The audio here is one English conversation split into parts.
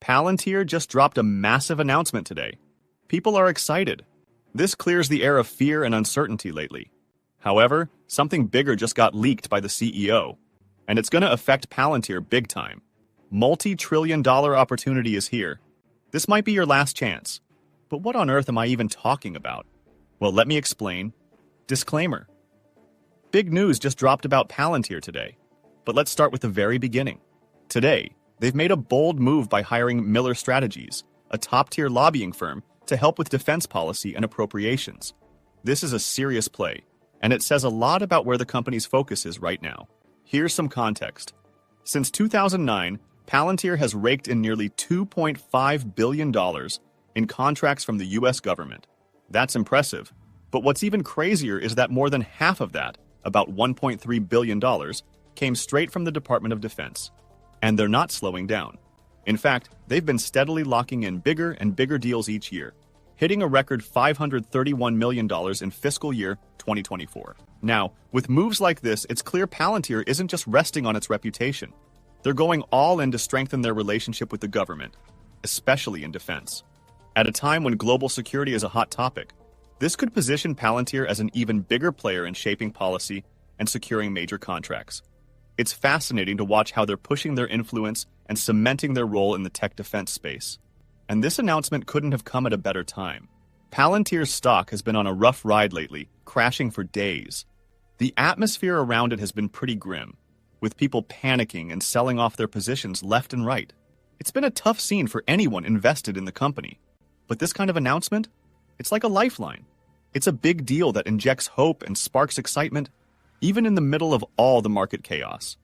Palantir just dropped a massive announcement today. People are excited. This clears the air of fear and uncertainty lately. However, something bigger just got leaked by the CEO, and it's going to affect Palantir big time. Multi-trillion-dollar opportunity is here. This might be your last chance. But what on earth am I even talking about? Well, let me explain. Disclaimer. Big news just dropped about Palantir today. But let's start with the very beginning. Today, they've made a bold move by hiring Miller Strategies, a top-tier lobbying firm, to help with defense policy and appropriations. This is a serious play, and it says a lot about where the company's focus is right now. Here's some context. Since 2009, Palantir has raked in nearly $2.5 billion in contracts from the U.S. government. That's impressive. But what's even crazier is that more than half of that, about $1.3 billion, came straight from the Department of Defense. And they're not slowing down. In fact, they've been steadily locking in bigger and bigger deals each year, hitting a record $531 million in fiscal year 2024. Now, with moves like this, it's clear Palantir isn't just resting on its reputation. They're going all in to strengthen their relationship with the government, especially in defense. At a time when global security is a hot topic, this could position Palantir as an even bigger player in shaping policy and securing major contracts. It's fascinating to watch how they're pushing their influence and cementing their role in the tech defense space. And this announcement couldn't have come at a better time. Palantir's stock has been on a rough ride lately, crashing for days. The atmosphere around it has been pretty grim, with people panicking and selling off their positions left and right. It's been a tough scene for anyone invested in the company. But this kind of announcement? It's like a lifeline. It's a big deal that injects hope and sparks excitement, even in the middle of all the market chaos.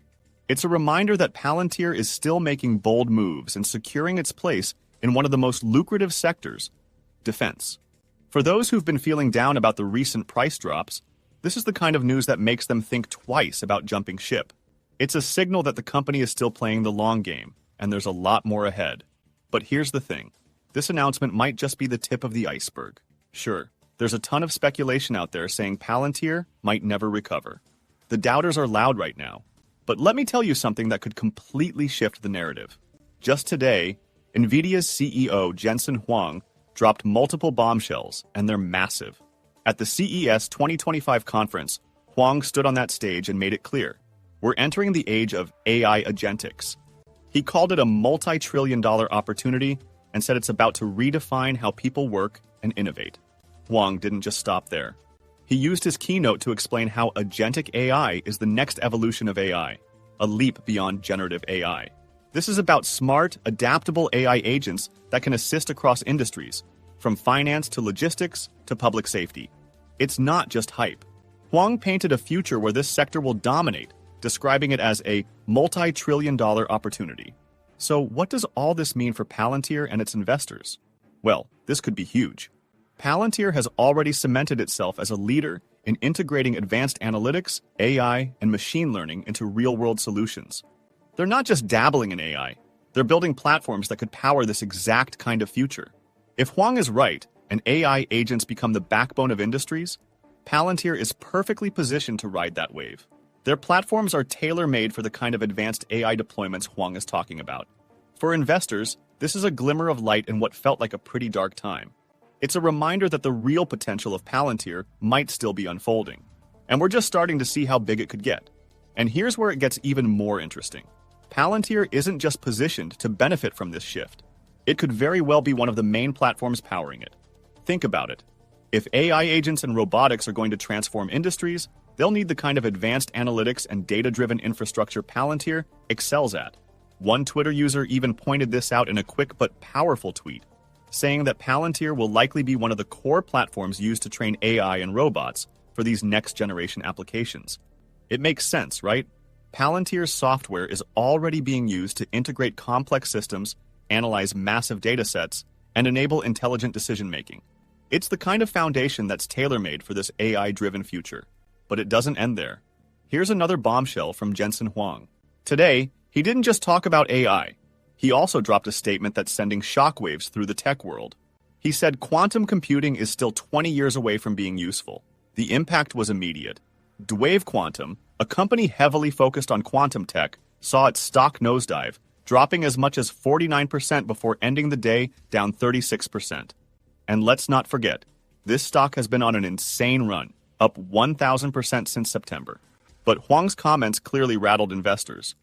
It's a reminder that Palantir is still making bold moves and securing its place in one of the most lucrative sectors, defense. For those who've been feeling down about the recent price drops, this is the kind of news that makes them think twice about jumping ship. It's a signal that the company is still playing the long game, and there's a lot more ahead. But here's the thing. This announcement might just be the tip of the iceberg. Sure, there's a ton of speculation out there saying Palantir might never recover. The doubters are loud right now. But let me tell you something that could completely shift the narrative. Just today, Nvidia's CEO Jensen Huang dropped multiple bombshells, and they're massive. At the CES 2025 conference, Huang stood on that stage and made it clear. We're entering the age of AI agentics. He called it a multi-trillion-dollar opportunity and said it's about to redefine how people work and innovate. Huang didn't just stop there. He used his keynote to explain how agentic AI is the next evolution of AI, a leap beyond generative AI. This is about smart, adaptable AI agents that can assist across industries, from finance to logistics to public safety. It's not just hype. Huang painted a future where this sector will dominate, describing it as a multi-trillion-dollar opportunity. So what does all this mean for Palantir and its investors? Well, this could be huge. Palantir has already cemented itself as a leader in integrating advanced analytics, AI, and machine learning into real-world solutions. They're not just dabbling in AI, they're building platforms that could power this exact kind of future. If Huang is right, and AI agents become the backbone of industries, Palantir is perfectly positioned to ride that wave. Their platforms are tailor-made for the kind of advanced AI deployments Huang is talking about. For investors, this is a glimmer of light in what felt like a pretty dark time. It's a reminder that the real potential of Palantir might still be unfolding. And we're just starting to see how big it could get. And here's where it gets even more interesting. Palantir isn't just positioned to benefit from this shift. It could very well be one of the main platforms powering it. Think about it. If AI agents and robotics are going to transform industries, they'll need the kind of advanced analytics and data-driven infrastructure Palantir excels at. One Twitter user even pointed this out in a quick but powerful tweet, saying that Palantir will likely be one of the core platforms used to train AI and robots for these next-generation applications. It makes sense, right? Palantir's software is already being used to integrate complex systems, analyze massive datasets, and enable intelligent decision-making. It's the kind of foundation that's tailor-made for this AI-driven future. But it doesn't end there. Here's another bombshell from Jensen Huang. Today, he didn't just talk about AI. He also dropped a statement that's sending shockwaves through the tech world. He said quantum computing is still 20 years away from being useful. The impact was immediate. Dwave Quantum, a company heavily focused on quantum tech, saw its stock nosedive, dropping as much as 49% before ending the day down 36%. And let's not forget, this stock has been on an insane run, up 1,000% since September. But Huang's comments clearly rattled investors.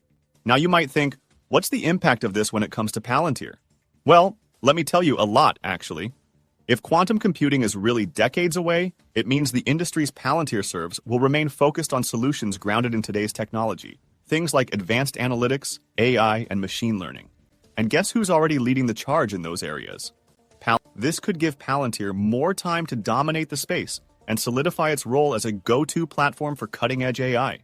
Now you might think, what's the impact of this when it comes to Palantir? Well, let me tell you a lot, actually. If quantum computing is really decades away, it means the industries Palantir serves will remain focused on solutions grounded in today's technology. Things like advanced analytics, AI, and machine learning. And guess who's already leading the charge in those areas? This could give Palantir more time to dominate the space and solidify its role as a go-to platform for cutting-edge AI.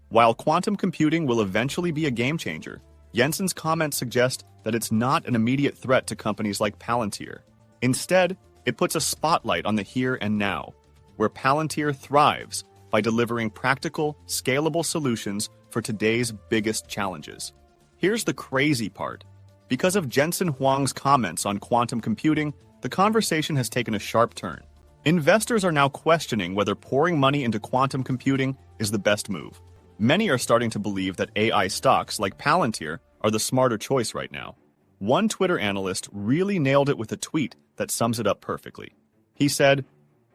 While quantum computing will eventually be a game-changer, Jensen's comments suggest that it's not an immediate threat to companies like Palantir. Instead, it puts a spotlight on the here and now, where Palantir thrives by delivering practical, scalable solutions for today's biggest challenges. Here's the crazy part. Because of Jensen Huang's comments on quantum computing, the conversation has taken a sharp turn. Investors are now questioning whether pouring money into quantum computing is the best move. Many are starting to believe that AI stocks like Palantir are the smarter choice right now. One Twitter analyst really nailed it with a tweet that sums it up perfectly. He said,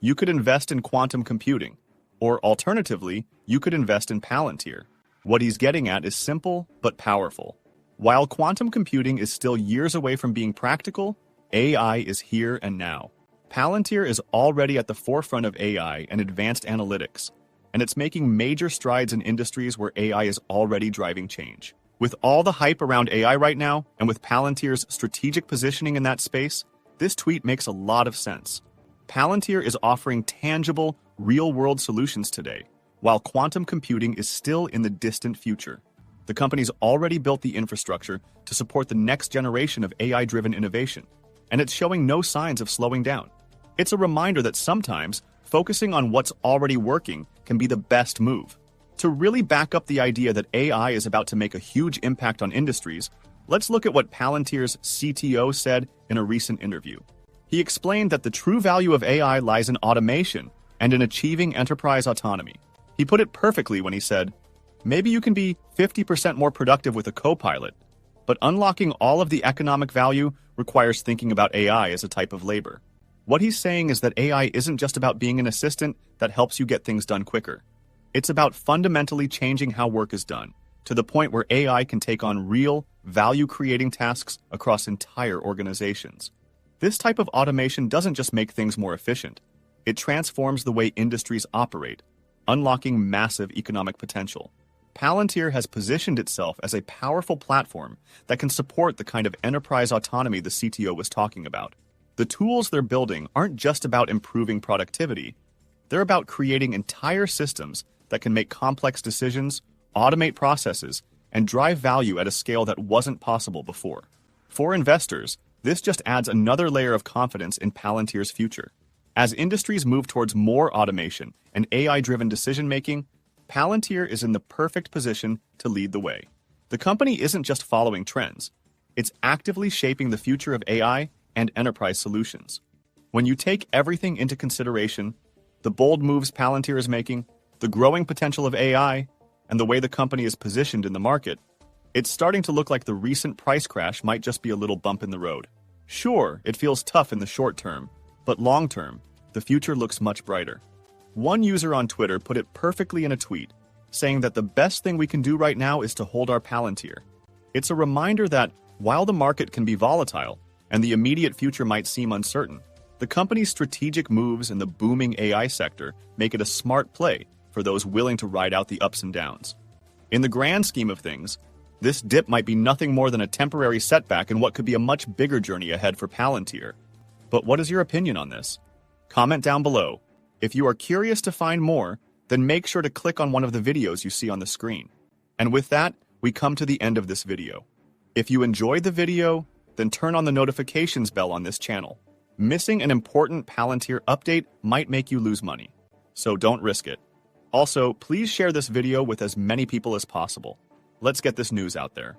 "You could invest in quantum computing, or alternatively, you could invest in Palantir." What he's getting at is simple but powerful. While quantum computing is still years away from being practical, AI is here and now. Palantir is already at the forefront of AI and advanced analytics, and it's making major strides in industries where AI is already driving change. With all the hype around AI right now, and with Palantir's strategic positioning in that space, this tweet makes a lot of sense. Palantir is offering tangible, real-world solutions today, while quantum computing is still in the distant future. The company's already built the infrastructure to support the next generation of AI-driven innovation, and it's showing no signs of slowing down. It's a reminder that sometimes focusing on what's already working can be the best move. To really back up the idea that AI is about to make a huge impact on industries, let's look at what Palantir's CTO said in a recent interview. He explained that the true value of AI lies in automation and in achieving enterprise autonomy. He put it perfectly when he said, "Maybe you can be 50% more productive with a co-pilot, but unlocking all of the economic value requires thinking about AI as a type of labor." What he's saying is that AI isn't just about being an assistant that helps you get things done quicker. It's about fundamentally changing how work is done, to the point where AI can take on real, value-creating tasks across entire organizations. This type of automation doesn't just make things more efficient. It transforms the way industries operate, unlocking massive economic potential. Palantir has positioned itself as a powerful platform that can support the kind of enterprise autonomy the CTO was talking about. The tools they're building aren't just about improving productivity. They're about creating entire systems that can make complex decisions, automate processes, and drive value at a scale that wasn't possible before. For investors, this just adds another layer of confidence in Palantir's future. As industries move towards more automation and AI-driven decision-making, Palantir is in the perfect position to lead the way. The company isn't just following trends. It's actively shaping the future of AI and enterprise solutions. When you take everything into consideration, the bold moves Palantir is making, the growing potential of AI, and the way the company is positioned in the market, it's starting to look like the recent price crash might just be a little bump in the road. Sure, it feels tough in the short term, but long term, the future looks much brighter. One user on Twitter put it perfectly in a tweet, saying that the best thing we can do right now is to hold our Palantir. It's a reminder that, while the market can be volatile, and the immediate future might seem uncertain, the company's strategic moves in the booming AI sector make it a smart play for those willing to ride out the ups and downs. In the grand scheme of things, this dip might be nothing more than a temporary setback in what could be a much bigger journey ahead for Palantir. But what is your opinion on this? Comment down below. If you are curious to find more, then make sure to click on one of the videos you see on the screen. And with that, we come to the end of this video. If you enjoyed the video, then turn on the notifications bell on this channel. Missing an important Palantir update might make you lose money, so don't risk it. Also, please share this video with as many people as possible. Let's get this news out there.